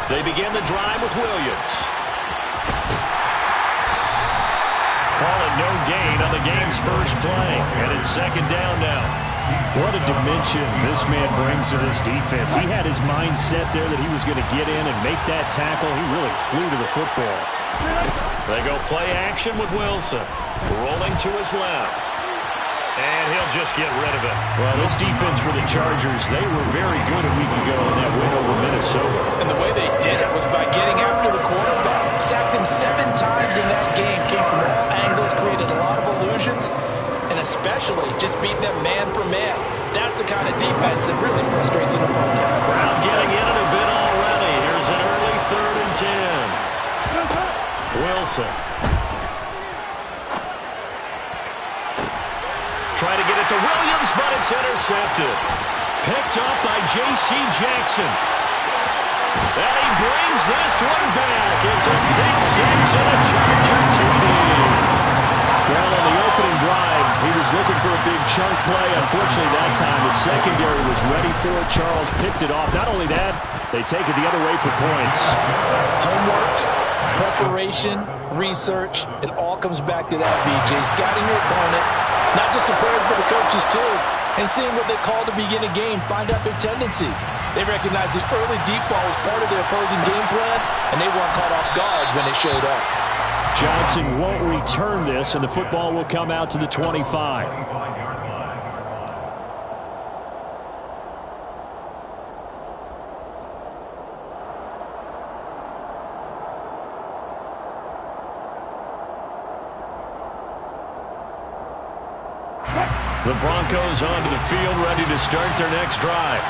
They begin the drive with Williams. Call it no gain on the game's first play. And it's second down now. What a dimension this man brings to this defense. He had his mindset there that he was going to get in and make that tackle. He really flew to the football. They go play action with Wilson. Rolling to his left. And he'll just get rid of it. Well, this defense for the Chargers, they were very good a week ago in that win over Minnesota. And the way they did it was by getting after the quarterback. Sacked him 7 times in that game. Came from all angles, created a lot of illusions, and especially just beat them man for man. That's the kind of defense that really frustrates an opponent. Crowd getting in it a bit already. Here's an early 3rd and 10. Wilson. Try to get it to Williams, but it's intercepted. Picked up by J.C. Jackson. And he brings this one back. It's a big 6 and a Charger TD. Well, on the opening drive, he was looking for a big chunk play. Unfortunately, that time, the secondary was ready for it. Charles picked it off. Not only that, they take it the other way for points. Homework, preparation, research, it all comes back to that, BJ. Scouting your opponent, not just the players, but the coaches, too. And seeing what they call to begin a game, find out their tendencies. They recognize the early deep ball was part of their opposing game plan, and they weren't caught off guard when it showed up. Johnson won't return this, and the football will come out to the 25. The Broncos onto the field, ready to start their next drive.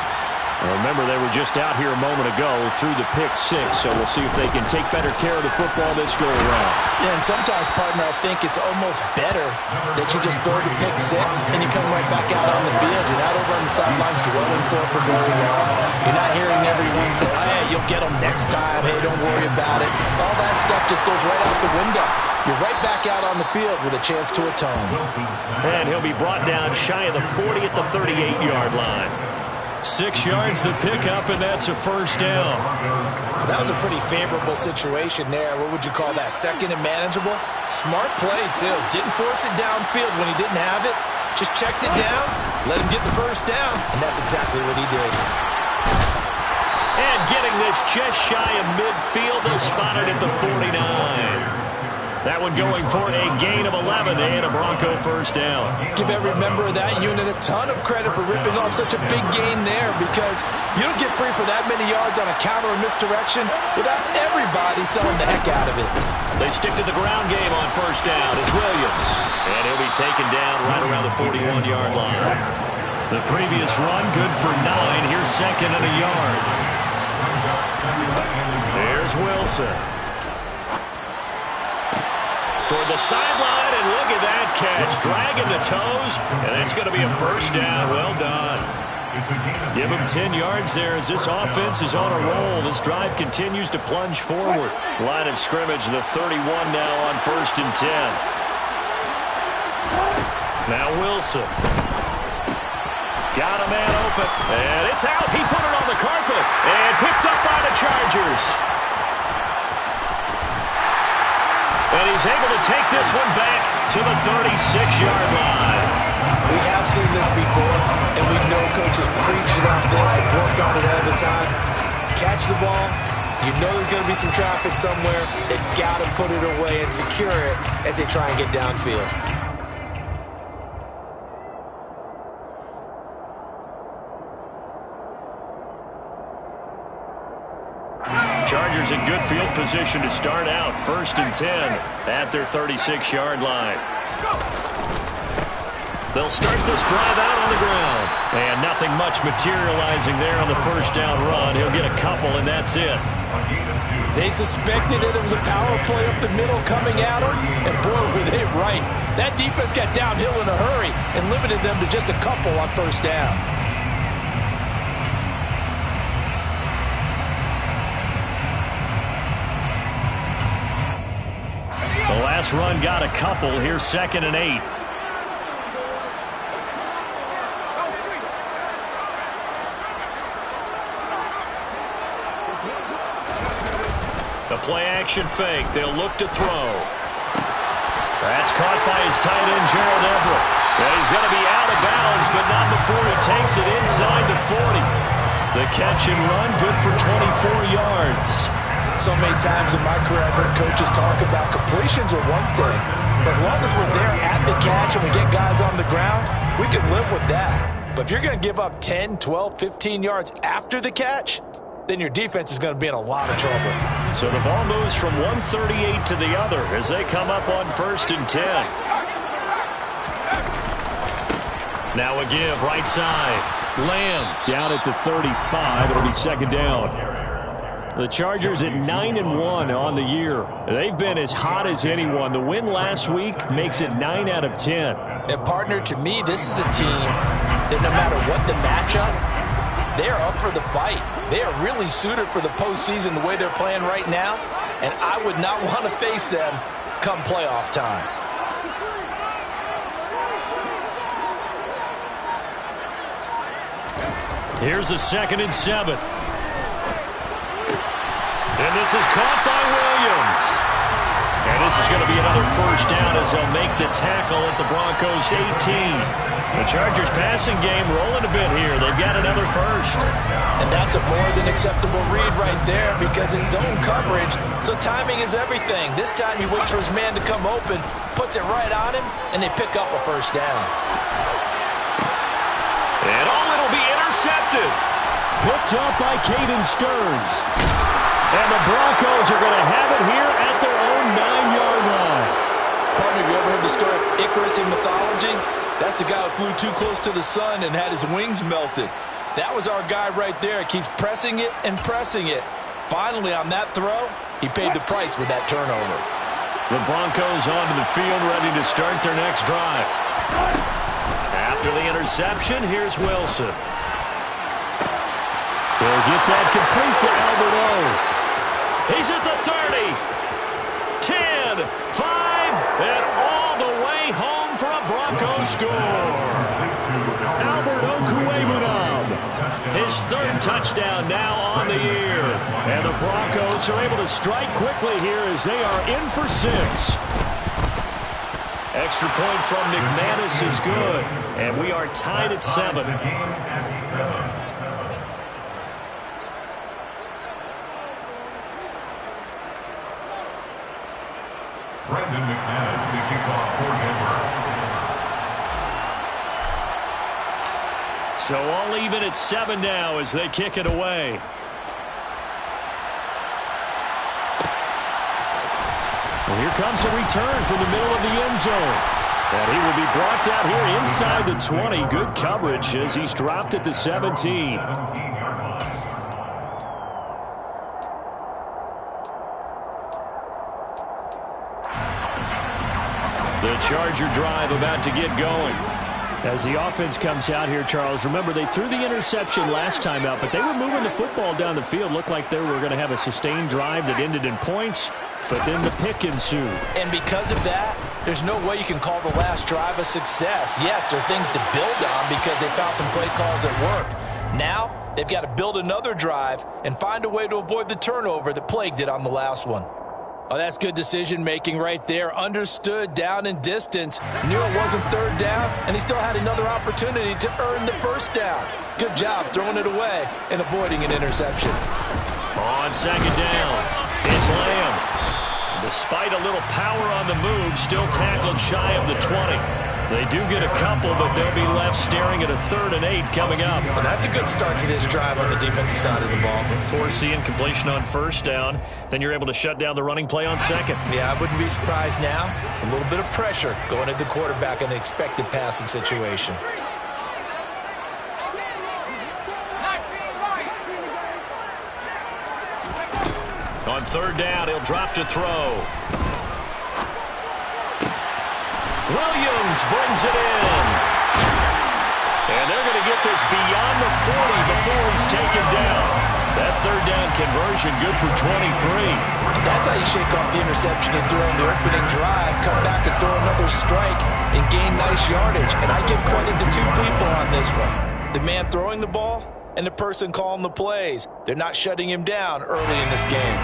Remember, they were just out here a moment ago through the pick 6, so we'll see if they can take better care of the football this go around. Yeah, and sometimes, partner, I think it's almost better that you just throw the pick 6 and you come right back out on the field. You're not over on the sidelines dwelling for very long. You're not hearing everyone say, oh, yeah, you'll get them next time. Hey, don't worry about it. All that stuff just goes right out the window. You're right back out on the field with a chance to atone. And he'll be brought down shy of the 40 at the 38-yard line. 6 yards the pickup, and that's a first down. That was a pretty favorable situation there. What would you call that? Second and manageable? Smart play, too. Didn't force it downfield when he didn't have it. Just checked it down, let him get the first down, and that's exactly what he did. And getting this just shy of midfield, they'll spot it at the 49. That one going for a gain of 11 and a Bronco first down. Give every member of that unit a ton of credit for ripping off such a big gain there, because you don't get free for that many yards on a counter or misdirection without everybody selling the heck out of it. They stick to the ground game on first down. It's Williams. And he'll be taken down right around the 41-yard line. The previous run good for 9. Here's second and a yard. There's Wilson. Toward the sideline, and look at that catch. Dragging the toes, and that's going to be a first down. Well done. Give him 10 yards there as this offense is on a roll. This drive continues to plunge forward. Line of scrimmage, the 31 now on 1st and 10. Now Wilson. Got a man open, and it's out. He put it on the carpet, and picked up by the Chargers. And he's able to take this one back to the 36-yard line. We have seen this before, and we know coaches preach about this and work on it all the time. Catch the ball. You know there's going to be some traffic somewhere. They've got to put it away and secure it as they try and get downfield. Chargers in good field position to start out. 1st and 10 at their 36-yard line. They'll start this drive out on the ground. And nothing much materializing there on the first down run. He'll get a couple, and that's it. They suspected that it was a power play up the middle coming at them, and boy, were they right. That defense got downhill in a hurry and limited them to just a couple on first down. The last run got a couple. Here's 2nd and 8. play-action fake. They'll look to throw. That's caught by his tight end, Gerald Everett. And he's going to be out of bounds, but not before he takes it inside the 40. The catch and run, good for 24 yards. So many times in my career, I've heard coaches talk about completions are one thing, but as long as we're there at the catch and we get guys on the ground, we can live with that. But if you're going to give up 10, 12, 15 yards after the catch, then your defense is going to be in a lot of trouble. So the ball moves from 138 to the other as they come up on 1st and 10. Now a give right side. Lamb down at the 35. It'll be 2nd down. The Chargers at 9-1 on the year. They've been as hot as anyone. The win last week makes it 9 out of 10. And partner, to me, this is a team that no matter what the matchup, they are up for the fight. They are really suited for the postseason the way they're playing right now, and I would not want to face them come playoff time. Here's a 2nd and 7. And this is caught by Williams. And this is going to be another 1st down as they'll make the tackle at the Broncos' 18. The Chargers passing game rolling a bit here. They've got another 1st. And that's a more than acceptable read right there because it's zone coverage, so timing is everything. This time he waits for his man to come open, puts it right on him, and they pick up a 1st down. And it'll be intercepted. Picked up by Caden Stearns. And the Broncos are going to have it here at their own 9-yard line. Partner, have you ever heard the story of Icarus in mythology? That's the guy who flew too close to the sun and had his wings melted. That was our guy right there. Keeps pressing it and pressing it. Finally, on that throw, he paid the price with that turnover. The Broncos onto the field, ready to start their next drive. After the interception, here's Wilson. They'll get that complete to Albert O. He's at the 30, 10, 5, and all the way home for a Broncos score. Albert Okwuegbunam. His 3rd touchdown now on the year. And the Broncos are able to strike quickly here as they are in for 6. Extra point from McManus is good, and we are tied at 7. Brendan McManus to kick off for Denver. So all even at 7 now as they kick it away. Well, here comes a return from the middle of the end zone. And he will be brought down here inside the 20. Good coverage as he's dropped at the 17. The Charger drive about to get going. As the offense comes out here, Charles, remember they threw the interception last time out, but they were moving the football down the field. Looked like they were going to have a sustained drive that ended in points, but then the pick ensued. And because of that, there's no way you can call the last drive a success. Yes, there are things to build on because they found some play calls that worked. Now, they've got to build another drive and find a way to avoid the turnover that plagued it on the last one. Oh, that's good decision-making right there. Understood down and distance. Knew it wasn't 3rd down, and he still had another opportunity to earn the 1st down. Good job throwing it away and avoiding an interception. On 2nd down, it's Lamb. Despite a little power on the move, still tackled shy of the 20. They do get a couple, but they'll be left staring at a 3rd and 8 coming up. Well, that's a good start to this drive on the defensive side of the ball. Force the incompletion on 1st down. Then you're able to shut down the running play on 2nd. Yeah, I wouldn't be surprised now. A little bit of pressure going at the quarterback in the expected passing situation. On 3rd down, he'll drop to throw. Williams brings it in. And they're going to get this beyond the 40 before he's taken down. That 3rd down conversion good for 23. That's how you shake off the interception and throw in the opening drive, come back and throw another strike, and gain nice yardage. And I give credit to 2 people on this one. The man throwing the ball and the person calling the plays. They're not shutting him down early in this game.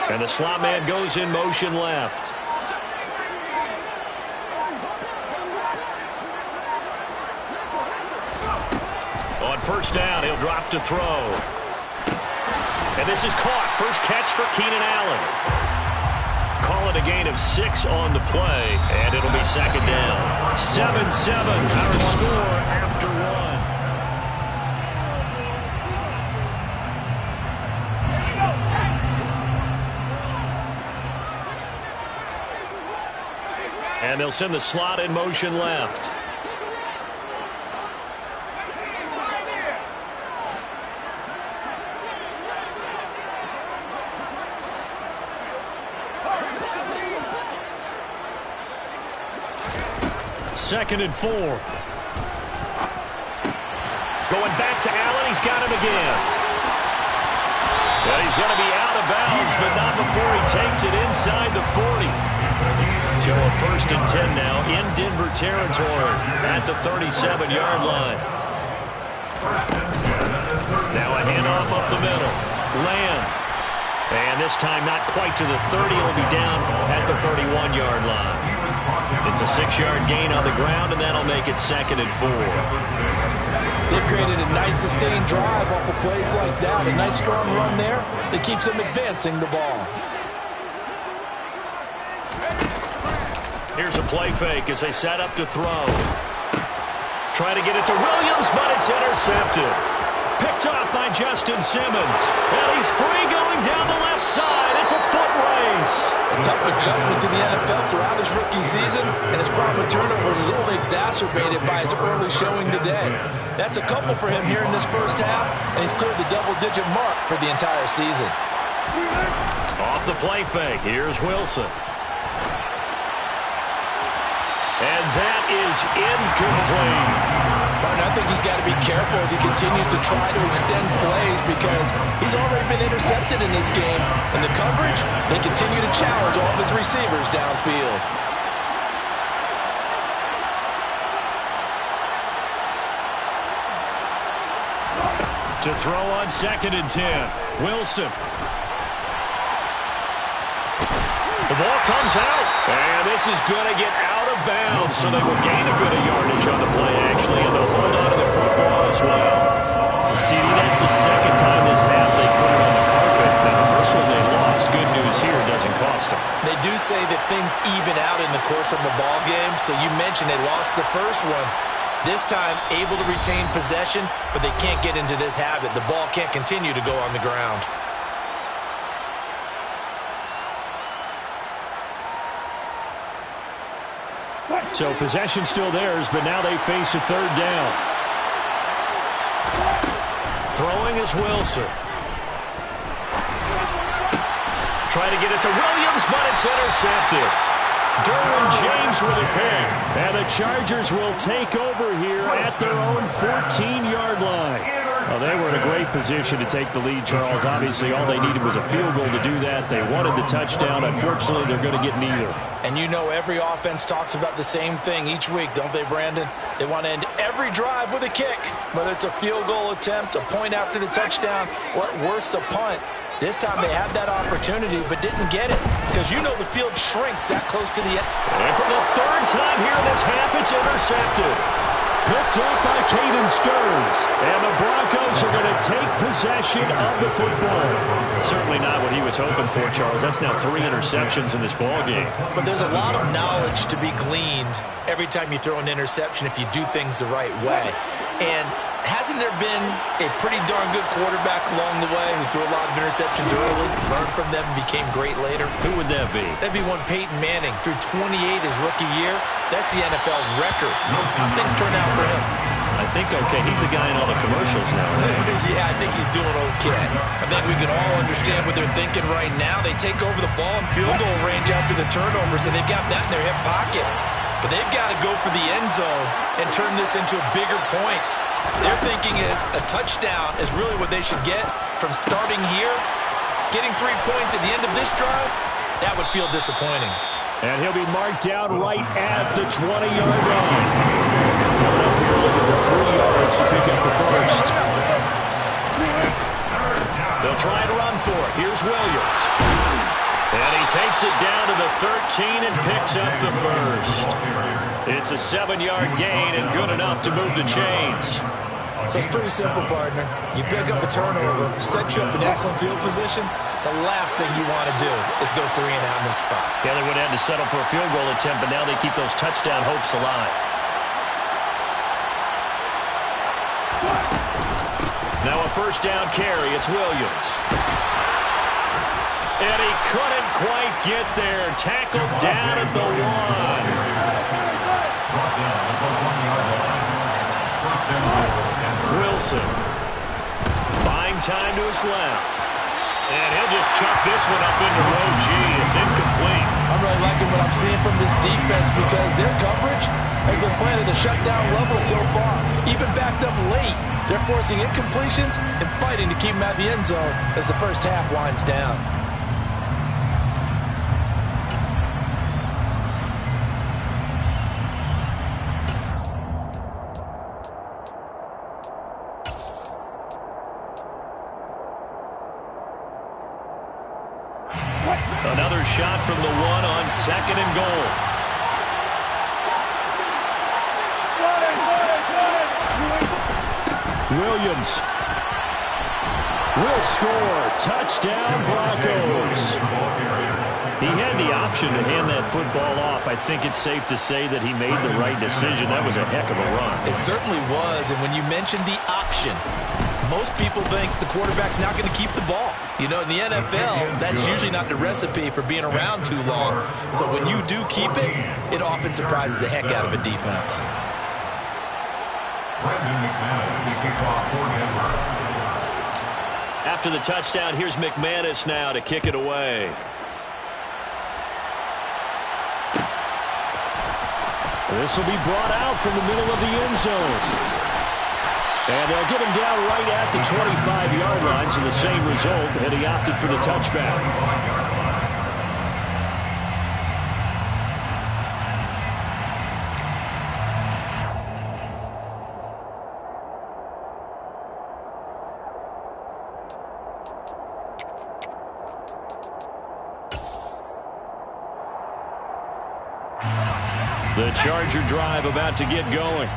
And the slot man goes in motion left. On first down, he'll drop to throw. And this is caught. First catch for Keenan Allen. Call it a gain of 6 on the play, and it'll be second down. 7-7, our score after 1. And they'll send the slot in motion left. Second and 4. Going back to Allen. He's got him again. Well, he's going to be out of bounds, but not before he takes it inside the 40. So a first and 10 now in Denver territory at the 37-yard line. Now a handoff up the middle. Lamb. And this time not quite to the 30. It'll be down at the 31-yard line. It's a 6-yard gain on the ground, and that'll make it second and 4. They've created a nice sustained drive off of plays like that. A nice strong run there that keeps them advancing the ball. Here's a play fake as they set up to throw. Try to get it to Williams, but it's intercepted. Picked off by Justin Simmons. Well, he's free going down the left side. It's a foot race. A tough adjustment to the NFL throughout his rookie season, and his problem with turnovers is only exacerbated by his early showing today. That's a couple for him here in this first half, and he's cleared the double-digit mark for the entire season. Off the play fake, here's Wilson. And that is incomplete. Martin, I think he's got to be careful as he continues to try to extend plays because he's already been intercepted in this game. And the coverage, they continue to challenge all of his receivers downfield. To throw on second and 10. Wilson. The ball comes out. And this is going to get out of bounds, so they will gain a bit of yardage on the play, actually, and they'll hold on to the football as well. See, that's the second time this half they put it on the carpet. Now, the first one they lost. Good news here, it doesn't cost them. They do say that things even out in the course of a ball game, so you mentioned they lost the first one. This time, able to retain possession, but they can't get into this habit. The ball can't continue to go on the ground. So possession still theirs, but now they face a third down. Throwing is Wilson. Try to get it to Williams, but it's intercepted. Derwin James with a pick. And the Chargers will take over here at their own 14-yard line. Well, they were in a great position to take the lead, Charles. Obviously, all they needed was a field goal to do that. They wanted the touchdown. Unfortunately, they're going to get neither. And you know every offense talks about the same thing each week, don't they, Brandon? They want to end every drive with a kick, whether it's a field goal attempt, a point after the touchdown, or at worst, a punt. This time they had that opportunity but didn't get it because you know the field shrinks that close to the end. And for the third time here in this half, it's intercepted. Picked up by Caden Stearns. And the Broncos are going to take possession of the football. Certainly not what he was hoping for, Charles. That's now 3 interceptions in this ballgame. But there's a lot of knowledge to be gleaned every time you throw an interception if you do things the right way. And hasn't there been a pretty darn good quarterback along the way who threw a lot of interceptions early, learned from them, and became great later? Who would that be? That'd be one Peyton Manning. Threw 28 his rookie year. That's the NFL record. How'd things turn out for him? I think okay. He's a guy in all the commercials now. Yeah, I think he's doing okay. I think we can all understand what they're thinking right now. They take over the ball in field goal range after the turnover, so they've got that in their hip pocket. But they've got to go for the end zone and turn this into bigger points. Their thinking is a touchdown is really what they should get from starting here. Getting 3 points at the end of this drive, that would feel disappointing. And he'll be marked down right at the 20-yard line. Coming up here looking for 3 yards to pick up the first. They'll try to run for it. Here's Williams. takes it down to the 13 and picks up the first. It's a 7-yard gain and good enough to move the chains. So it's pretty simple, partner. You pick up a turnover, set you up in excellent field position. The last thing you want to do is go 3 and out in this spot. Yeah, they would have had to settle for a field goal attempt, but now they keep those touchdown hopes alive. Now a first down carry. It's Williams. And he couldn't quite get there. Tackled down at the 1. Wilson. Buying time to his left. And he'll just chuck this one up into row G. It's incomplete. I'm really liking what I'm seeing from this defense because their coverage has been playing at the shutdown level so far. Even backed up late, they're forcing incompletions and fighting to keep them out of the end zone as the first half winds down. Another shot from the 1 on 2nd and goal. Williams will score. Touchdown, Broncos. He had the option to hand that football off. I think it's safe to say that he made the right decision. That was a heck of a run. It certainly was, and when you mentioned the option, most people think the quarterback's not going to keep the ball. You know, in the NFL, that's usually not the recipe for being around too long. So when you do keep it, it often surprises the heck out of a defense. After the touchdown, here's McManus now to kick it away. This will be brought out from the middle of the end zone. And they'll get him down right at the 25-yard line, so the same result, and he opted for the touchback. The Charger drive about to get going.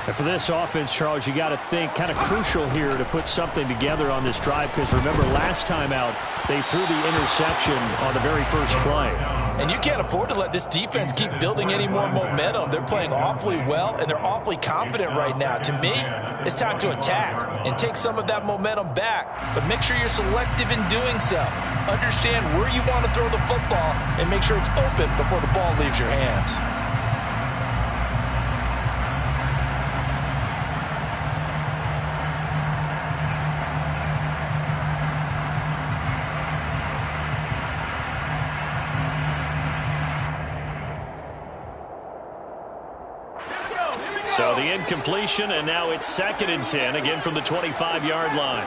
And for this offense, Charles, you got to think kind of crucial here to put something together on this drive because remember last time out they threw the interception on the very first play. And you can't afford to let this defense keep building any more momentum. They're playing awfully well and they're awfully confident right now. To me, it's time to attack and take some of that momentum back. But make sure you're selective in doing so. Understand where you want to throw the football and make sure it's open before the ball leaves your hands. So the incompletion, and now it's 2nd and 10, again from the 25-yard line.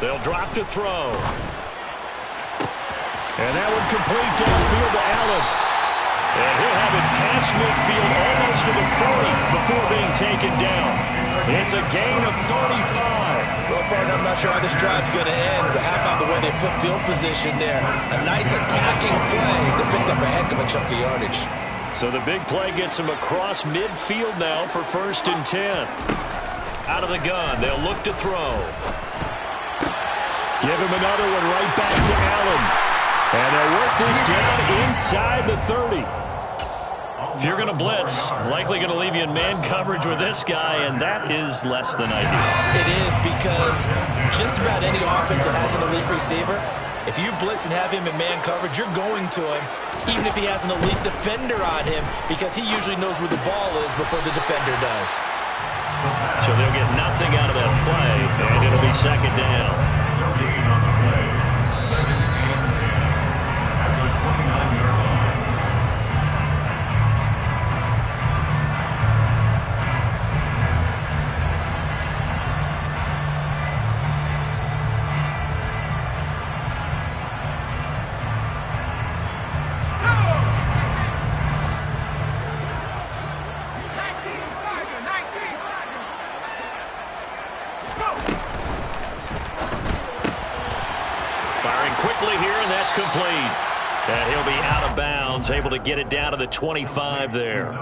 They'll drop to throw. And that one complete downfield to Allen. And he'll have it past midfield almost to the 40 before being taken down. It's a gain of 35. Well, partner, I'm not sure how this drive's going to end, but how about the way they flip field position there? A nice attacking play that picked up a heck of a chunk of yardage. So the big play gets him across midfield now for 1st and 10. Out of the gun, they'll look to throw. Give him another one right back to Allen. And they'll work this down inside the 30. If you're going to blitz, likely going to leave you in man coverage with this guy, and that is less than ideal. It is because just about any offense that has an elite receiver, if you blitz and have him in man coverage, you're going to him, even if he has an elite defender on him, because he usually knows where the ball is before the defender does. So they'll get nothing out of that play, and it'll be 2nd down. quickly here, and that's complete. And he'll be out of bounds, able to get it down to the 25 there.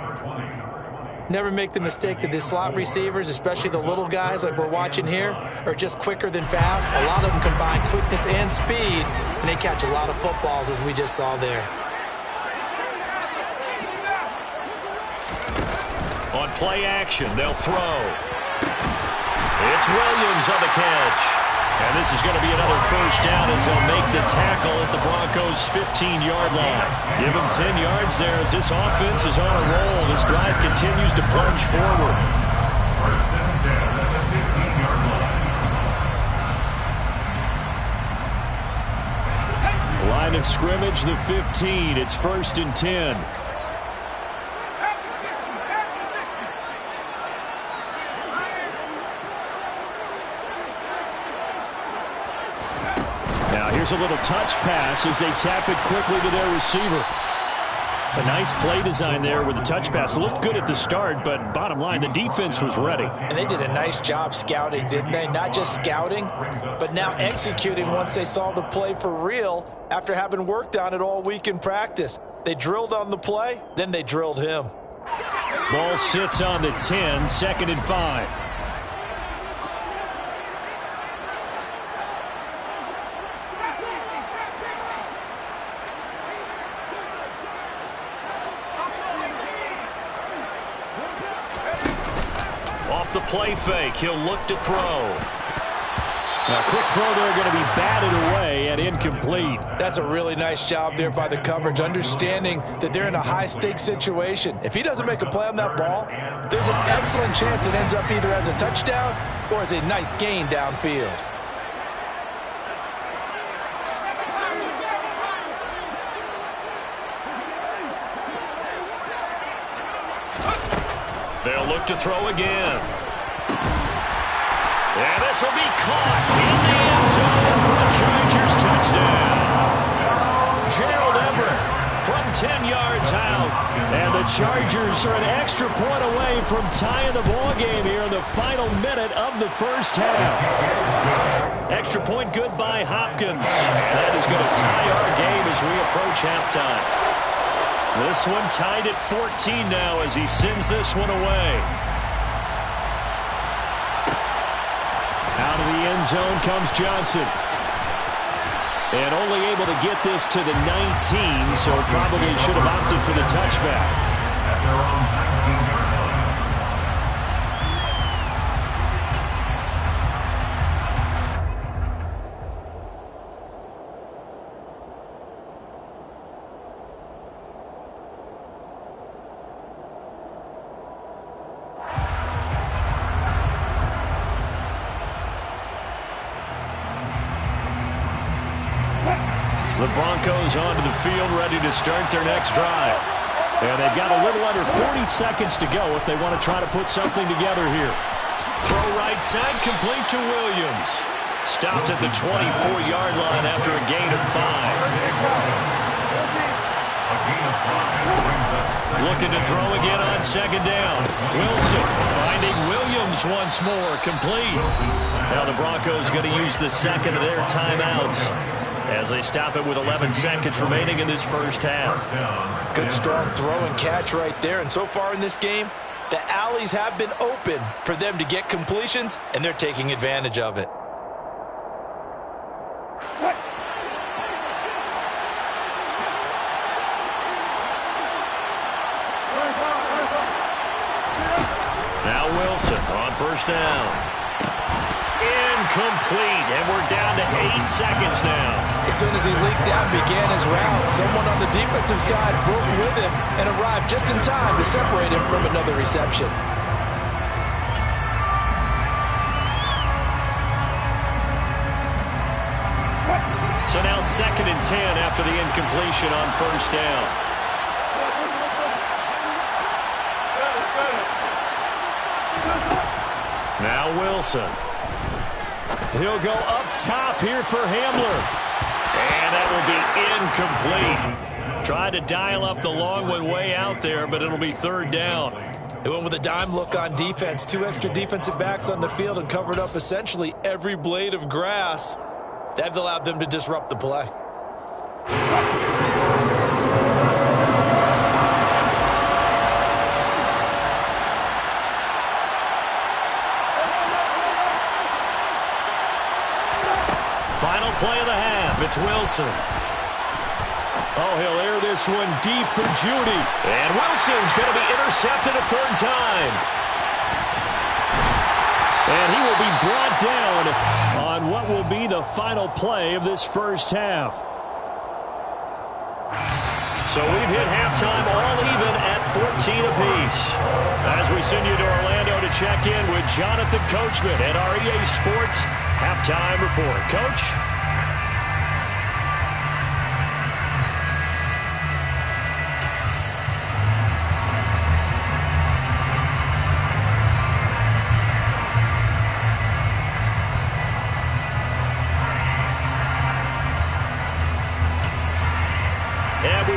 Never make the mistake that the slot receivers, especially the little guys like we're watching here, are just quicker than fast. A lot of them combine quickness and speed, and they catch a lot of footballs, as we just saw there. On play action, they'll throw. It's Williams on the catch. And this is going to be another first down as they'll make the tackle at the Broncos' 15-yard line. Give them 10 yards there as this offense is on a roll. This drive continues to plunge forward. First and 10 at the 15-yard line. Line of scrimmage, the 15. It's 1st and 10. Here's a little touch pass as they tap it quickly to their receiver. A nice play design there with the touch pass. Looked good at the start, but bottom line, the defense was ready. And they did a nice job scouting, didn't they? Not just scouting, but now executing once they saw the play for real after having worked on it all week in practice. They drilled on the play, then they drilled him. Ball sits on the 10, 2nd and 5. The play fake. He'll look to throw. A quick throw there, going to be batted away and incomplete. That's a really nice job there by the coverage, understanding that they're in a high-stakes situation. If he doesn't make a play on that ball, there's an excellent chance it ends up either as a touchdown or as a nice gain downfield. They'll look to throw again. And this will be caught in the end zone for a Chargers touchdown. Gerald Everett from 10 yards out. And the Chargers are an extra point away from tying the ball game here in the final minute of the first half. Extra point good by Hopkins. And that is going to tie our game as we approach halftime. This one tied at 14 now as he sends this one away. Out of the end zone comes Johnson. And only able to get this to the 19, so probably should have opted for the touchback. At their own 19-yard line. The Broncos onto the field, ready to start their next drive. And they've got a little under 40 seconds to go if they want to try to put something together here. Throw right side, complete to Williams. Stopped at the 24-yard line after a gain of 5. Looking to throw again on 2nd down. Wilson finding Williams once more, complete. Now the Broncos going to use the second of their timeouts as they stop it with 11 seconds remaining in this first half. Good strong throw and catch right there. And so far in this game, the alleys have been open for them to get completions, and they're taking advantage of it. Now Wilson on 1st down. Incomplete, and we're down to 8 seconds now. As soon as he leaked out and began his route, someone on the defensive side broke with him and arrived just in time to separate him from another reception. So now 2nd and 10 after the incompletion on 1st down. Now Wilson. He'll go up top here for Hamler. And that will be incomplete. Tried to dial up the long one way out there, but it'll be 3rd down. They went with a dime look on defense. 2 extra defensive backs on the field and covered up essentially every blade of grass. That allowed them to disrupt the play. Final play of the half. It's Wilson. Oh, he'll air this one deep for Judy. And Wilson's going to be intercepted a third time. And he will be brought down on what will be the final play of this first half. So we've hit halftime all even at 14 apiece. As we send you to Orlando to check in with Jonathan Coachman at our EA Sports Halftime Report. Coach?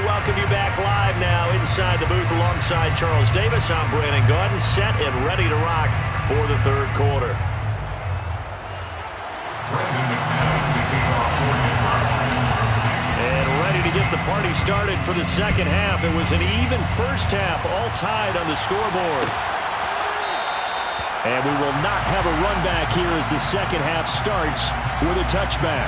Welcome you back live now inside the booth alongside Charles Davis. I'm Brandon Gaudin, set and ready to rock for the third quarter. And ready to get the party started for the second half. It was an even first half, all tied on the scoreboard. And we will not have a run back here as the second half starts with a touchback.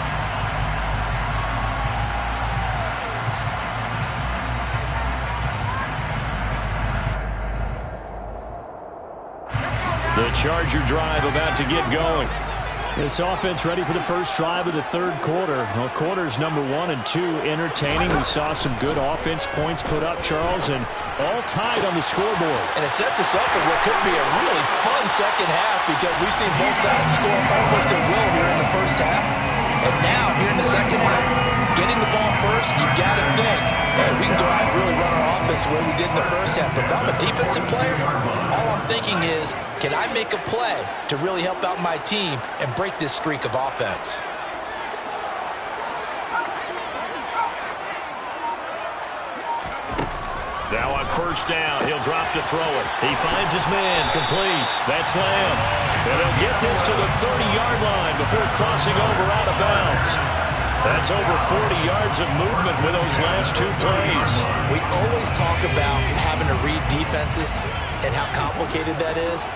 The Charger drive about to get going. This offense ready for the first drive of the third quarter. Well, quarters number 1 and 2 entertaining. We saw some good offense points put up, Charles, and all tied on the scoreboard. And it sets us up for what could be a really fun second half because we've seen both sides score almost at will here in the first half. And now, here in the second half, getting the ball first, you've got to think, hey, we can go out and really run our offense the way we did in the first half. But if I'm a defensive player, all I'm thinking is, can I make a play to really help out my team and break this streak of offense? Now on first down, he'll drop to throw it. He finds his man, complete. That's Lamb. And he'll get this to the 30-yard line before crossing over out of bounds. That's over 40 yards of movement with those last two plays. We always talk about having to read defenses and how complicated that is.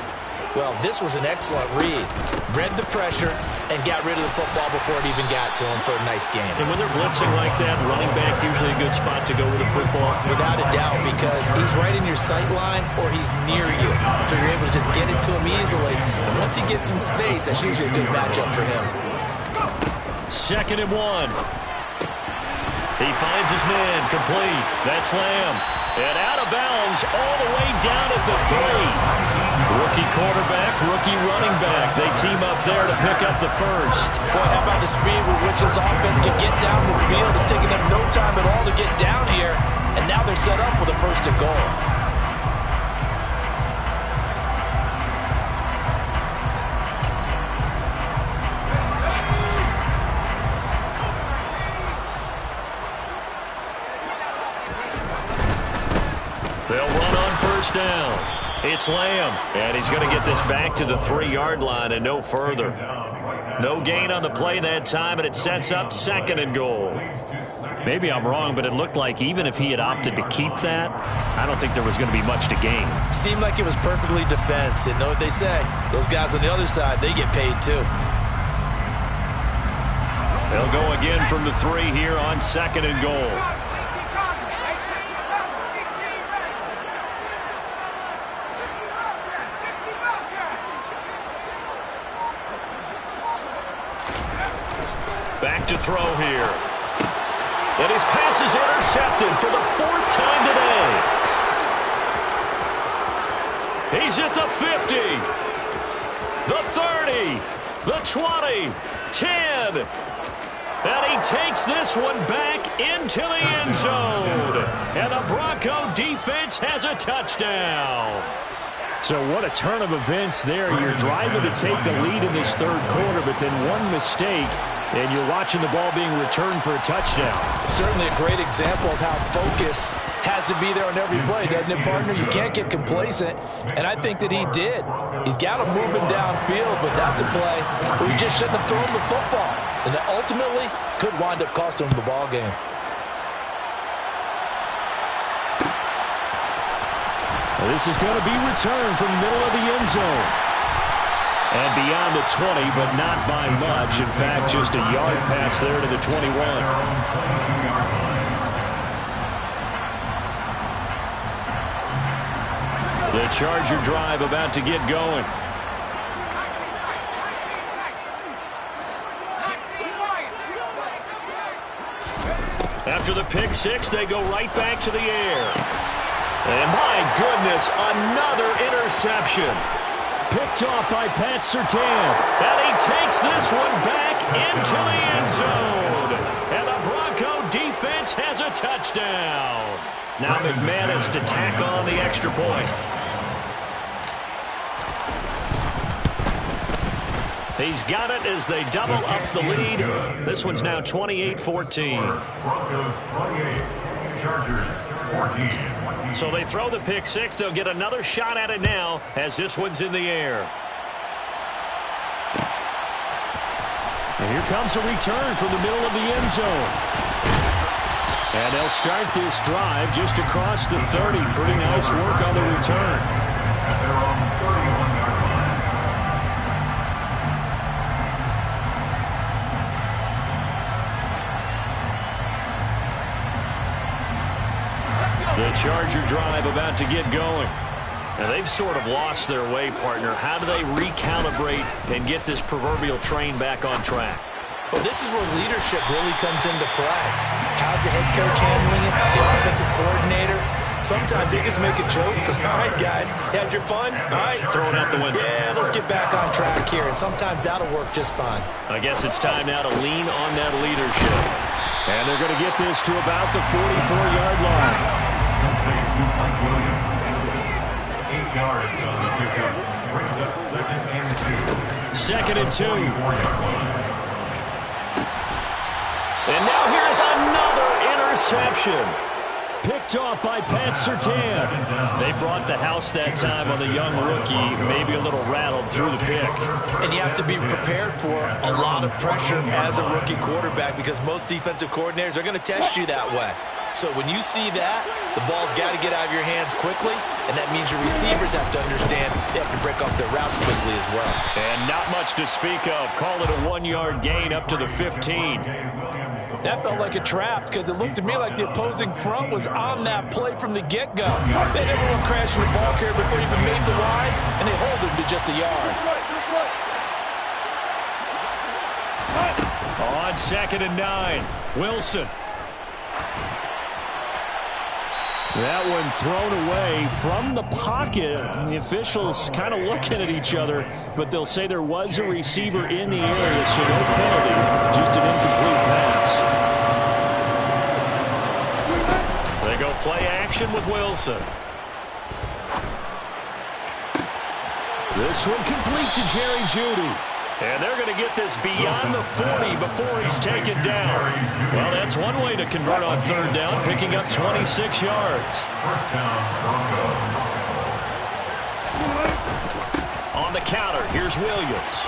Well, this was an excellent read. Read the pressure and got rid of the football before it even got to him for a nice gain. And when they're blitzing like that, running back usually a good spot to go with the football. Without a doubt, because he's right in your sight line or he's near you. So you're able to just get it to him easily. And once he gets in space, that's usually a good matchup for him. 2nd and 1. He finds his man, complete. That's Lamb. And out of bounds all the way down at the 3. Rookie quarterback, rookie running back. They team up there to pick up the first. Boy, how about the speed with which this offense can get down the field? It's taking them no time at all to get down here. And now they're set up with a 1st and goal. They'll run on first down. It's Lamb, and he's going to get this back to the 3-yard line and no further. No gain on the play that time, and it sets up 2nd and goal. Maybe I'm wrong, but it looked like even if he had opted to keep that, I don't think there was going to be much to gain. Seemed like it was perfectly defense. And know what they say? Those guys on the other side, they get paid too. They'll go again from the 3 here on 2nd and goal. Back to throw here. And his pass is intercepted for the 4th time today. He's at the 50, the 30, the 20, 10. And he takes this one back into the end zone. And the Bronco defense has a touchdown. So what a turn of events there. You're driving to take the lead in this third quarter, but then one mistake, and you're watching the ball being returned for a touchdown. Certainly a great example of how focus has to be there on every play, doesn't it, partner? You can't get complacent, and I think that he did. He's got him moving downfield, but that's a play where he just shouldn't have thrown the football, and that ultimately could wind up costing him the ball game. Well, this is going to be returned from the middle of the end zone. And beyond the 20, but not by much. In fact, just a yard pass there to the 21. The Charger drive about to get going. After the pick six, they go right back to the air. And my goodness, another interception. Picked off by Pat Surtain. And he takes this one back into the end zone. And the Bronco defense has a touchdown. Now McManus to tack on the extra point. He's got it as they double up the lead. This one's now 28-14. Broncos 28, Chargers 14. So they throw the pick six. They'll get another shot at it now as this one's in the air. And here comes a return from the middle of the end zone. And they'll start this drive just across the 30. Pretty nice work on the return. They're on 31-yard line. The Charger drive about to get going. Now they've sort of lost their way, partner. How do they recalibrate and get this proverbial train back on track? Well, this is where leadership really comes into play. How's the head coach handling it? The offensive coordinator? Sometimes they just make a joke. All right, guys, had your fun? All right. Throw it out the window. Yeah, let's get back on track here. And sometimes that'll work just fine. I guess it's time now to lean on that leadership. And they're going to get this to about the 44-yard line. 8 yards on the pickup. Brings up 2nd and 2. 2nd and 2. 44-yard line. And now here's another interception. Picked off by Pat Surtain. They brought the house that time on the young rookie, maybe a little rattled through the pick. And you have to be prepared for a lot of pressure as a rookie quarterback because most defensive coordinators are going to test you that way. So when you see that, the ball's got to get out of your hands quickly, and that means your receivers have to understand they have to break off their routes quickly as well. And not much to speak of. Call it a 1-yard gain up to the 15. That felt like a trap because it looked to me like the opposing front was on that play from the get-go. They had everyone crashing the ball carrier before he even made the line, and they hold him to just a yard. On 2nd and 9, Wilson. That one thrown away from the pocket. The officials kind of looking at each other, but they'll say there was a receiver in the area, so no penalty, just an incomplete pass. They go play action with Wilson. This one complete to Jerry Jeudy. And they're going to get this beyond the 40 before he's taken down. Well, that's one way to convert on 3rd down, picking up 26 yards. 1st down, Broncos. On the counter, here's Williams.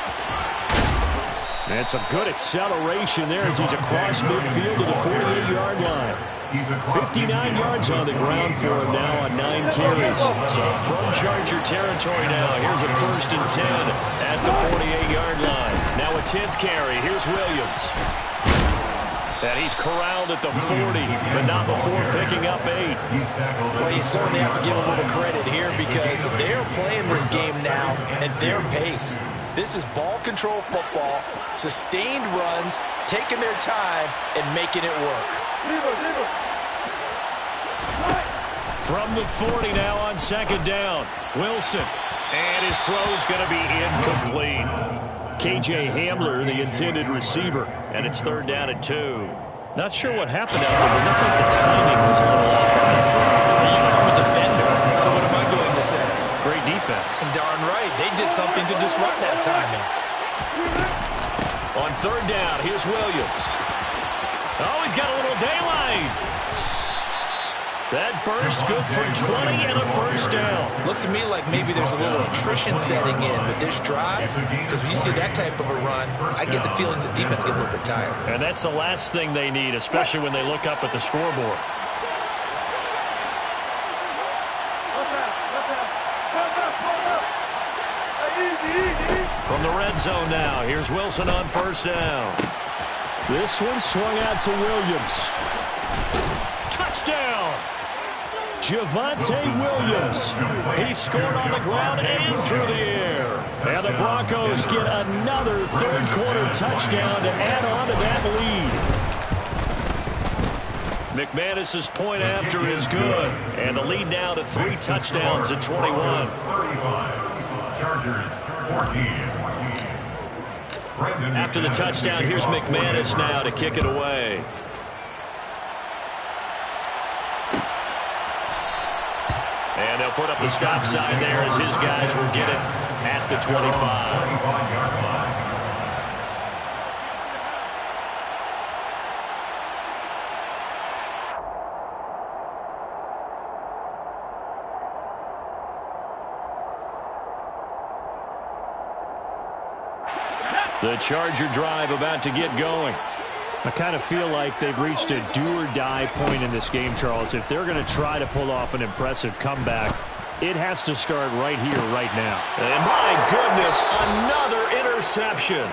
And some good acceleration there as he's across midfield to the 48-yard line. 59 yards on the ground for him now on 9 carries. So from Charger territory now, here's a 1st and 10 at the 48-yard line. Now a 10th carry. Here's Williams. And he's corralled at the 40, but not before picking up 8. Well, you certainly have to give a little credit here because they're playing this game now at their pace. This is ball control football, sustained runs, taking their time, and making it work. From the 40 now on 2nd down, Wilson. And his throw's going to be incomplete. K.J. Hamler, the intended receiver. And it's 3rd down and 2. Not sure what happened out there, but it looked like the timing was a little off on that throw. You know, I'm a defender, so what am I going to say? Great defense. Darn right. They did something to disrupt that timing. On 3rd down, here's Williams. Oh, he's got a little daylight. That burst good for 20 and a 1st down. Looks to me like maybe there's a little attrition setting in with this drive because when you see that type of a run, I get the feeling the defense gets a little bit tired. And that's the last thing they need, especially when they look up at the scoreboard. From shotgun zone now. Here's Wilson on first down. This one swung out to Williams. Touchdown! Javonte Williams. He scored on the ground and through the air. And the Broncos get another third-quarter touchdown to add on to that lead. McManus's point after is good. And the lead now to 3 touchdowns at 21. 35. Chargers 14. After the touchdown, here's McManus now to kick it away. And they'll put up the stop sign there as his guys will get it at the 25. The Charger drive about to get going. I kind of feel like they've reached a do-or-die point in this game, Charles. If they're going to try to pull off an impressive comeback, it has to start right here, right now. And my goodness, another interception.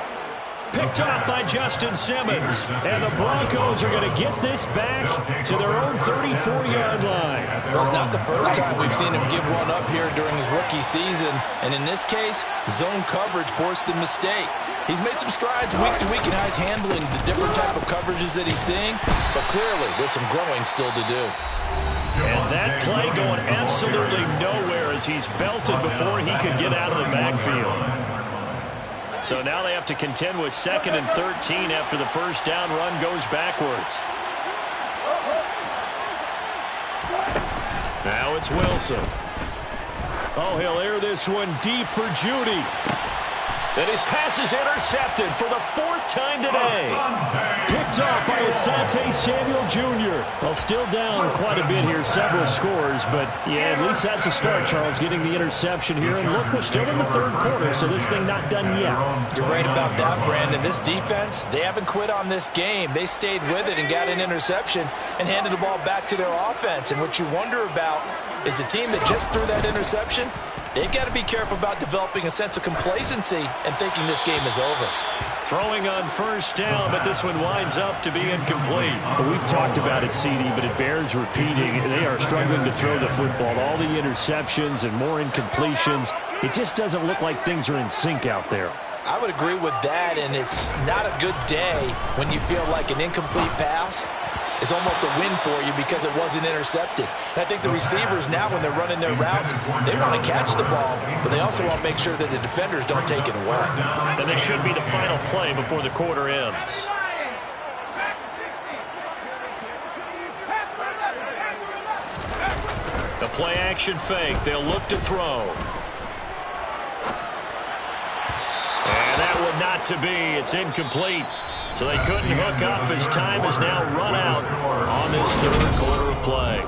Picked off by Justin Simmons. And the Broncos are going to get this back to their own 34-yard line. Well, it's not the first time we've seen him give one up here during his rookie season. And in this case, zone coverage forced the mistake. He's made some strides week to week in how he's handling the different type of coverages that he's seeing. But clearly, there's some growing still to do. And that play going absolutely nowhere as he's belted before he could get out of the backfield. So now they have to contend with 2nd and 13 after the first down run goes backwards. Now it's Wilson. Oh, he'll air this one deep for Judy. And his pass is intercepted for the 4th time today. Picked off by Asante Samuel Jr. Well, still down quite a bit here, several scores, but yeah, at least that's a start, Charles, getting the interception here. And look, we're still in the 3rd quarter, so this thing not done yet. You're right about that, Brandon. This defense, they haven't quit on this game. They stayed with it and got an interception and handed the ball back to their offense. And what you wonder about is the team that just threw that interception, they've got to be careful about developing a sense of complacency and thinking this game is over. Throwing on first down, but this one winds up to be incomplete. Well, we've talked about it, CD, but it bears repeating. They are struggling to throw the football. All the interceptions and more incompletions. It just doesn't look like things are in sync out there. I would agree with that, and it's not a good day when you feel like an incomplete pass is almost a win for you because it wasn't intercepted. And I think the receivers now, when they're running their routes, they want to catch the ball, but they also want to make sure that the defenders don't take it away. And this should be the final play before the quarter ends. The play action fake. They'll look to throw. And that one not to be. It's incomplete. So they couldn't hook up as time is now run out on this 3rd quarter of play.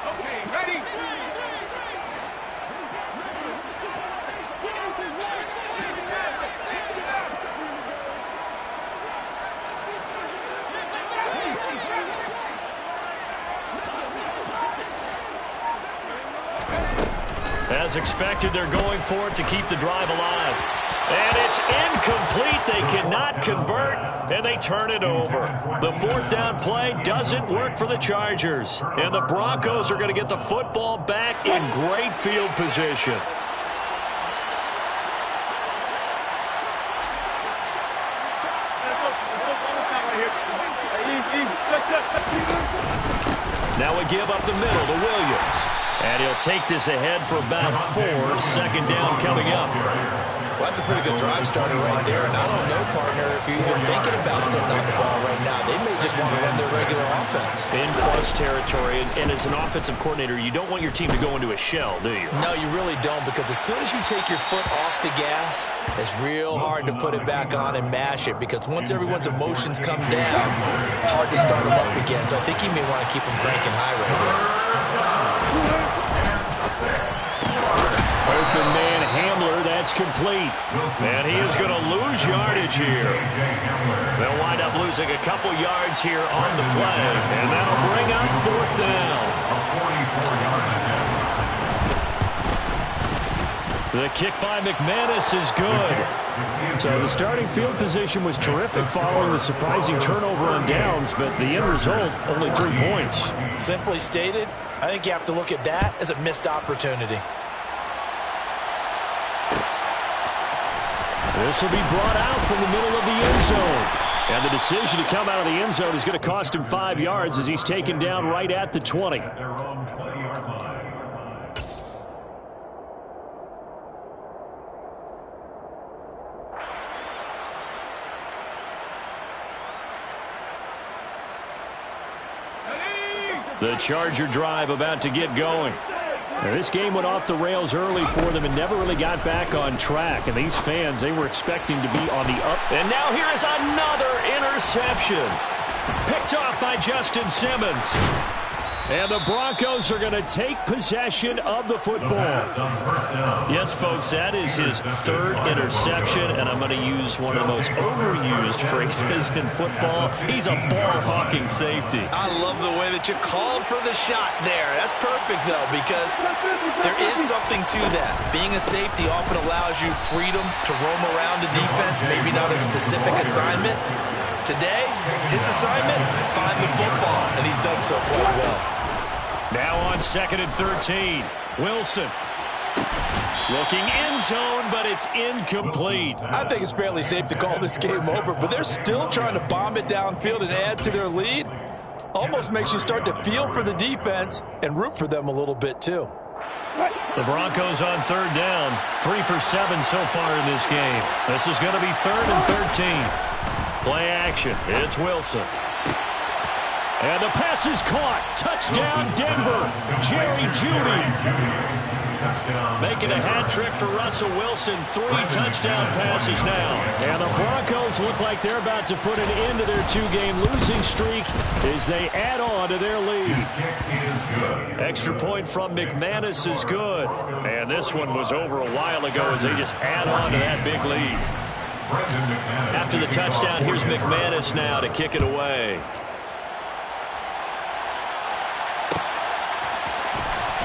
Okay, ready? As expected, they're going for it to keep the drive alive. And it's incomplete. They cannot convert, and they turn it over. The 4th down play doesn't work for the Chargers. And the Broncos are going to get the football back in great field position. Now we give up the middle to Williams. And he'll take this ahead for about 4. 2nd down coming up. Well, that's a pretty good drive starter right there. And I don't know, partner, if you're even thinking about setting on the ball right now. They may just want to run their regular offense. In plus territory. And as an offensive coordinator, you don't want your team to go into a shell, do you? No, you really don't, because as soon as you take your foot off the gas, it's real hard to put it back on and mash it, because once everyone's emotions come down, hard to start them up again. So I think you may want to keep them cranking high right here. It's complete. And he is going to lose yardage here. They'll wind up losing a couple yards here on the play, and that'll bring up 4th down. The kick by McManus is good. So the starting field position was terrific following the surprising turnover on downs, but the end result, only 3 points. Simply stated, I think you have to look at that as a missed opportunity. This will be brought out from the middle of the end zone. And the decision to come out of the end zone is going to cost him 5 yards as he's taken down right at the 20. The Charger drive about to get going. Now, this game went off the rails early for them and never really got back on track. And these fans, they were expecting to be on the up. And now here is another interception. Picked off by Justin Simmons. And the Broncos are going to take possession of the football. Yes, folks, that is his 3rd interception, and I'm going to use one of the most overused phrases in football. He's a ball-hawking safety. I love the way that you called for the shot there. That's perfect, though, because there is something to that. Being a safety often allows you freedom to roam around the defense, maybe not a specific assignment. Today, his assignment, find the football, and he's done so quite well. Now on 2nd and 13. Wilson looking end zone, but it's incomplete. I think it's fairly safe to call this game over, but they're still trying to bomb it downfield and add to their lead. Almost makes you start to feel for the defense and root for them a little bit, too. The Broncos on 3rd down. 3 for 7 so far in this game. This is going to be 3rd and 13. Play action. It's Wilson. And the pass is caught. Touchdown, Denver. Jerry Jeudy. Making a hat trick for Russell Wilson. 3 touchdown passes now. And the Broncos look like they're about to put an end to their 2-game losing streak as they add on to their lead. Extra point from McManus is good. And this one was over a while ago as they just add on to that big lead. After the touchdown, here's McManus now to kick it away.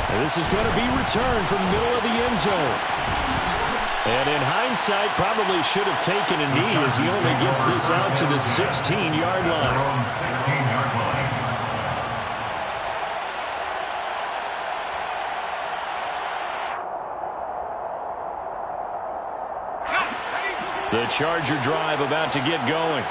And this is going to be returned from the middle of the end zone. And in hindsight, probably should have taken a knee as he only gets this out to the 16-yard line. The Charger drive about to get going.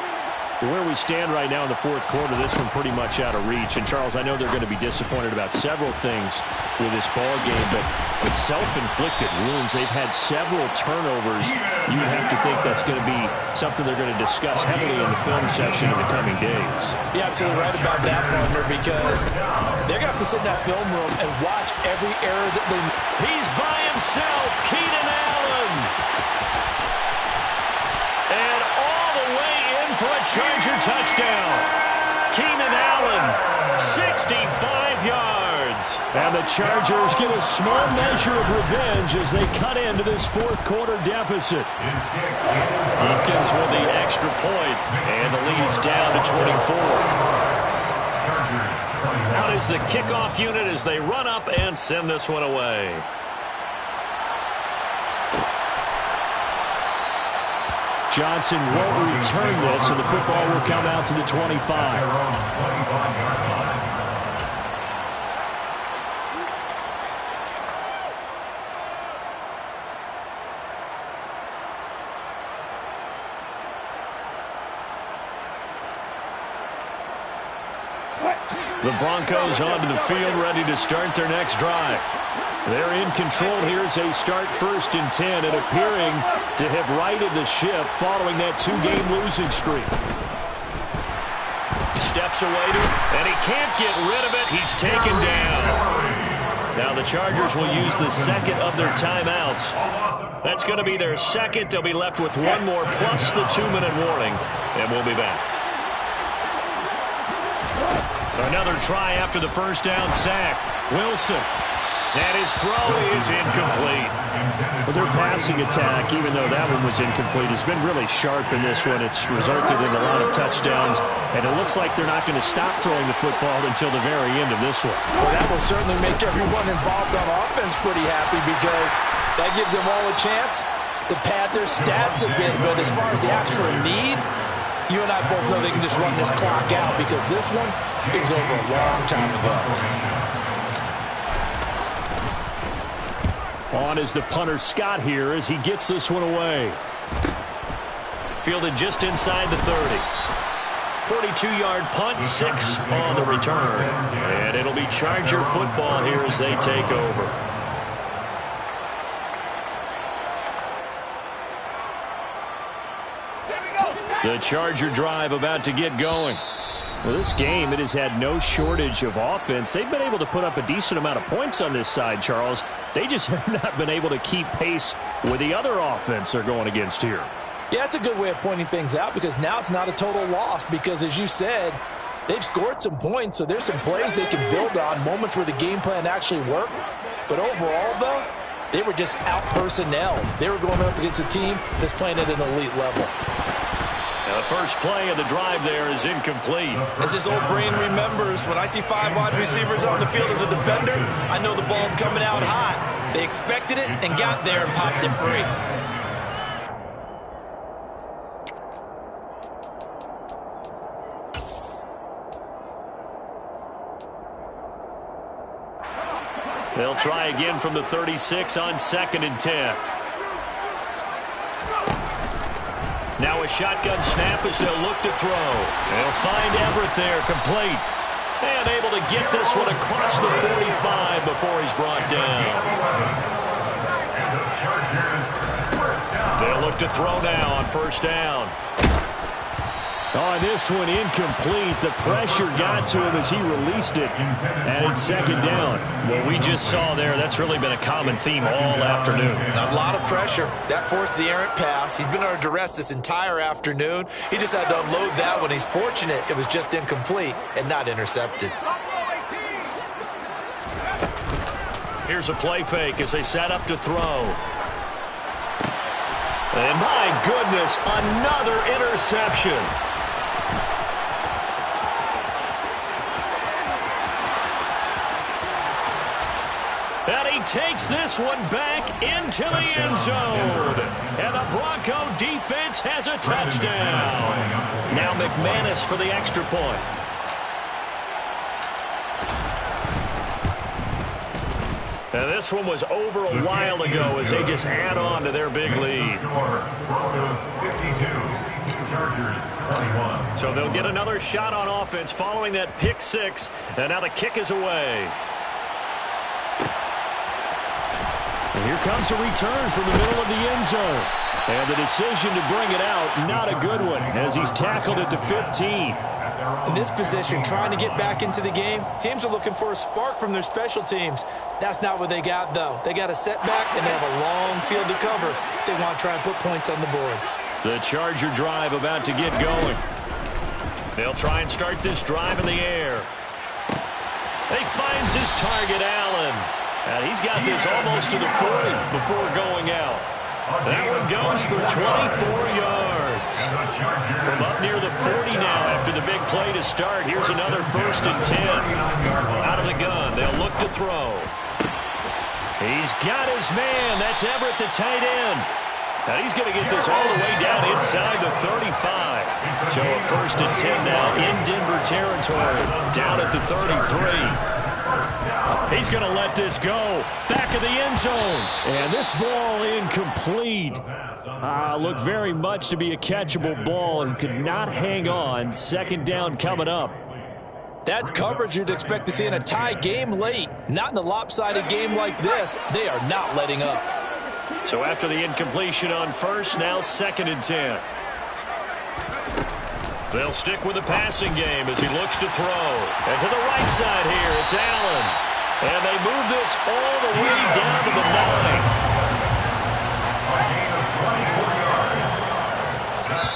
Where we stand right now in the 4th quarter, this one pretty much out of reach. And, Charles, I know they're going to be disappointed about several things with this ball game, but with self-inflicted wounds, they've had several turnovers. You would have to think that's going to be something they're going to discuss heavily in the film section in the coming days. You're absolutely right about that, partner, because they're going to have to sit in that film room and watch every error that they make. He's by himself, Keenan Allen. And all the way in for a Charger touchdown. Keenan Allen, 65 yards. And the Chargers get a small measure of revenge as they cut into this 4th quarter deficit. Hopkins with the extra point, and the lead's down to 24. Out is the kickoff unit as they run up and send this one away. Johnson won't return this, and the football will come out to the 25. The Broncos onto the field, ready to start their next drive. They're in control here as they start 1st and 10 and appearing to have righted the ship following that 2-game losing streak. Steps away to it, and he can't get rid of it. He's taken down. Now the Chargers will use the 2nd of their timeouts. That's going to be their 2nd. They'll be left with 1 more plus the 2-minute warning, and we'll be back. Another try after the 1st down sack. Wilson And his throw is incomplete. Well, their passing attack, even though that one was incomplete, has been really sharp in this one. It's resulted in a lot of touchdowns, and it looks like they're not going to stop throwing the football until the very end of this one. Well, that will certainly make everyone involved on offense pretty happy because that gives them all a chance to pad their stats a bit. But as far as the actual need, you and I both know they can just run this clock out because this one, it was over a long time ago. On is the punter Scott here as he gets this one away. Fielded just inside the 30. 42-yard punt, 6 on the return. And it'll be Charger football here as they take over. The Charger drive about to get going. Well, this game, it has had no shortage of offense. They've been able to put up a decent amount of points on this side, Charles. They just have not been able to keep pace with the other offense they're going against here. Yeah, that's a good way of pointing things out because now it's not a total loss because, as you said, they've scored some points, so there's some plays they can build on, moments where the game plan actually worked. But overall, though, they were just out-personnel. They were going up against a team that's playing at an elite level. Now the first play of the drive there is incomplete. As this old brain remembers, when I see 5 wide receivers on the field as a defender, I know the ball's coming out hot. They expected it and got there and popped it free. They'll try again from the 36 on 2nd and 10. Now a shotgun snap as they'll look to throw. They'll find Everett there, complete. And able to get this one across the 45 before he's brought down. They'll look to throw now on 1st down. Oh, this one incomplete. The pressure got to him as he released it. And it's 2nd down. What we just saw there, that's really been a common theme all afternoon. A lot of pressure. That forced the errant pass. He's been under duress this entire afternoon. He just had to unload that one. He's fortunate it was just incomplete and not intercepted. Here's a play fake as they set up to throw. And my goodness, another interception. And he takes this one back into the end zone. And the Bronco defense has a touchdown. Now McManus for the extra point. And this one was over a while ago as they just add on to their big lead. Broncos 52, Chargers 21. So they'll get another shot on offense following that pick 6. And now the kick is away. And here comes a return from the middle of the end zone. And the decision to bring it out, not a good one, as he's tackled at the 15. In this position, trying to get back into the game, teams are looking for a spark from their special teams. That's not what they got, though. They got a setback, and they have a long field to cover if they want to try and put points on the board. The Charger drive about to get going. They'll try and start this drive in the air. He finds his target, Allen. And he's got this almost to the 40 before going out. That one goes for 24 yards. From up near the 40 now after the big play to start. Here's another 1st and 10. Out of the gun. They'll look to throw. He's got his man. That's Everett, the tight end. Now he's going to get this all the way down inside the 35. So a 1st and 10 now in Denver territory. Down at the 33. He's going to let this go. Back of the end zone. And this ball incomplete. Looked very much to be a catchable ball and could not hang on. 2nd down coming up. That's coverage you'd expect to see in a tie game late. Not in a lopsided game like this. They are not letting up. So after the incompletion on 1st, now 2nd and 10. They'll stick with the passing game as he looks to throw. And to the right side here, it's Allen. And they move this all the way down to the 9.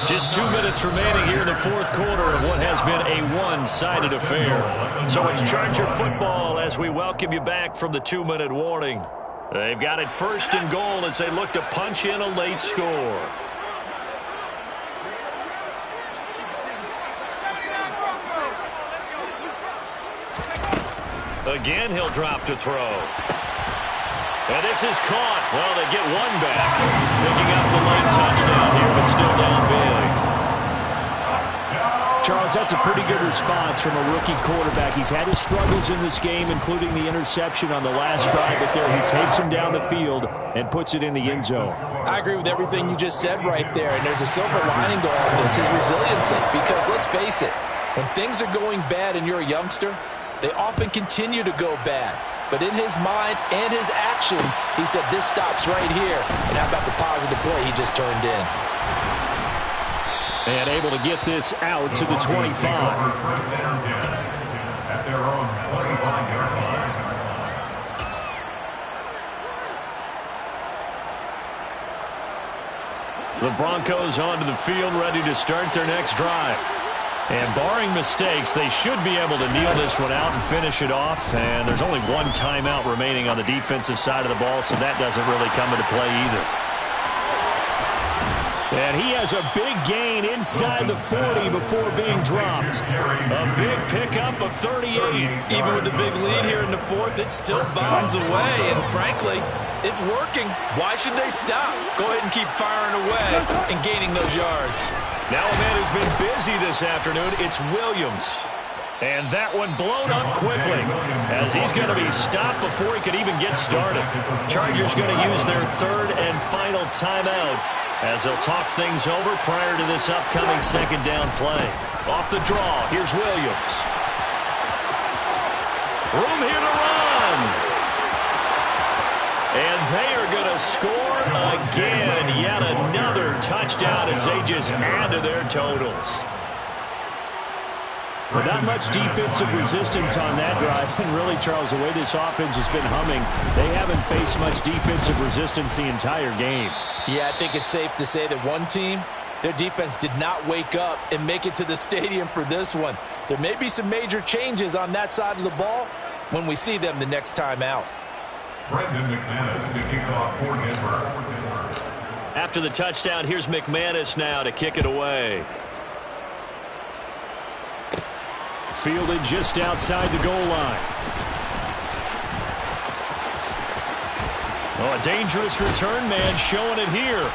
Just 2 minutes remaining here in the fourth quarter of what has been a one-sided affair. So it's Charger football as we welcome you back from the 2-minute warning. They've got it first and goal as they look to punch in a late score. Again, he'll drop to throw. And this is caught. Well, they get one back. Picking up the late touchdown here, but still down big. Charles, that's a pretty good response from a rookie quarterback. He's had his struggles in this game, including the interception on the last drive, but there he takes him down the field and puts it in the end zone. I agree with everything you just said right there, and there's a silver lining to all this, his resiliency, because let's face it, when things are going bad and you're a youngster, they often continue to go bad. But in his mind and his actions, he said, this stops right here. And how about the positive play he just turned in? And able to get this out to the 25. At their own 25-yard line. The Broncos onto the field, ready to start their next drive. And barring mistakes, they should be able to kneel this one out and finish it off. And there's only one timeout remaining on the defensive side of the ball, so that doesn't really come into play either. And he has a big gain inside the 40 before being dropped. A big pickup of 38. Even with the big lead here in the fourth, it still bombs away. And frankly, it's working. Why should they stop? Go ahead and keep firing away and gaining those yards. Now a man who's been busy this afternoon, it's Williams. And that one blown up quickly as he's going to be stopped before he could even get started. Chargers going to use their third and final timeout as they'll talk things over prior to this upcoming second down play. Off the draw, here's Williams. Room here to run. And they are going to score again. Yet another touchdown as they just add to their totals. Well, not much defensive resistance on that drive. And really, Charles, the way this offense has been humming, they haven't faced much defensive resistance the entire game. Yeah, I think it's safe to say that one team, their defense did not wake up and make it to the stadium for this one. There may be some major changes on that side of the ball when we see them the next time out. Brendan McManus to kick off for Denver. After the touchdown, here's McManus now to kick it away. Fielded just outside the goal line. Oh, a dangerous return man showing it here.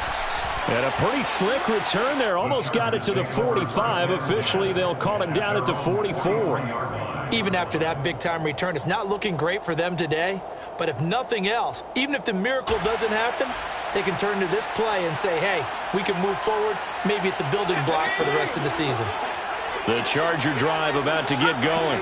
And a pretty slick return there. Almost got it to the 45. Officially, they'll call him down at the 44. Even after that big-time return, it's not looking great for them today. But if nothing else, even if the miracle doesn't happen, they can turn to this play and say, hey, we can move forward. Maybe it's a building block for the rest of the season. The Charger drive about to get going.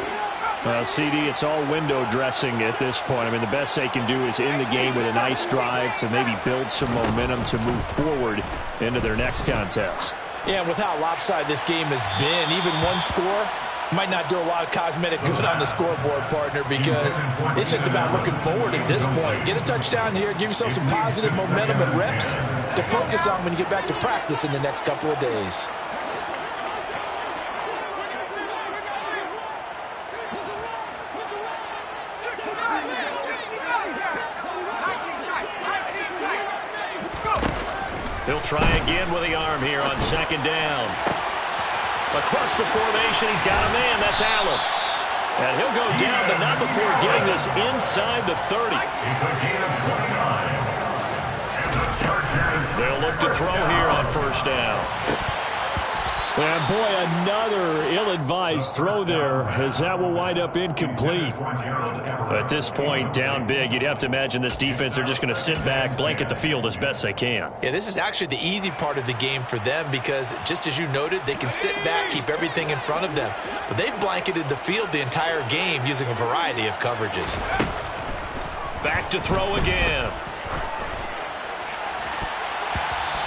CD, it's all window dressing at this point. I mean, the best they can do is in the game with a nice drive to maybe build some momentum to move forward into their next contest. Yeah, with how lopsided this game has been, even one score might not do a lot of cosmetic good on the scoreboard, partner, because it's just about looking forward at this point. Get a touchdown here, give yourself some positive momentum and reps to focus on when you get back to practice in the next couple of days. He'll try again with the arm here on second down. Across the formation, he's got a man. That's Allen. And he'll go down, but not before getting this inside the 30. They'll look to throw here on first down. And boy, another ill-advised throw there, as that will wind up incomplete. At this point, down big, you'd have to imagine this defense, they're just going to sit back, blanket the field as best they can. Yeah, this is actually the easy part of the game for them because, just as you noted, they can sit back, keep everything in front of them. But they've blanketed the field the entire game using a variety of coverages. Back to throw again.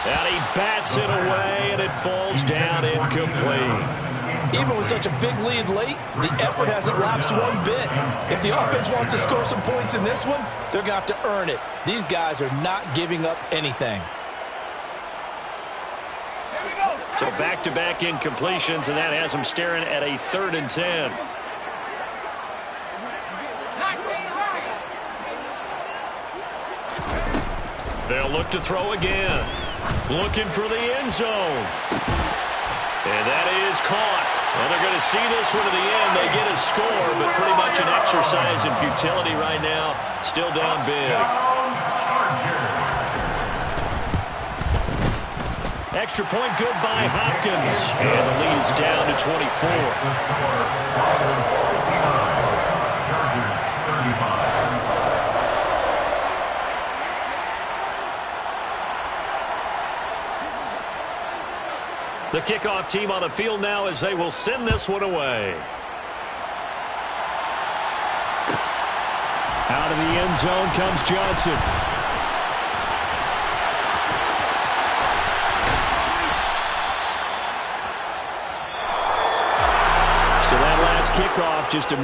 And he bats it away, and it falls down incomplete. Even with such a big lead late, the effort hasn't lapsed one bit. If the offense wants to score some points in this one, they're going to have to earn it. These guys are not giving up anything. So back-to-back incompletions, and that has them staring at a 3rd and 10. They'll look to throw again. Looking for the end zone. And that is caught. Well, they're going to see this one to the end. They get a score, but pretty much an exercise in futility right now. Still down big. Extra point good by Hopkins. And the lead is down to 24. Chargers 35. The kickoff team on the field now as they will send this one away. Out of the end zone comes Johnson. So that last kickoff just a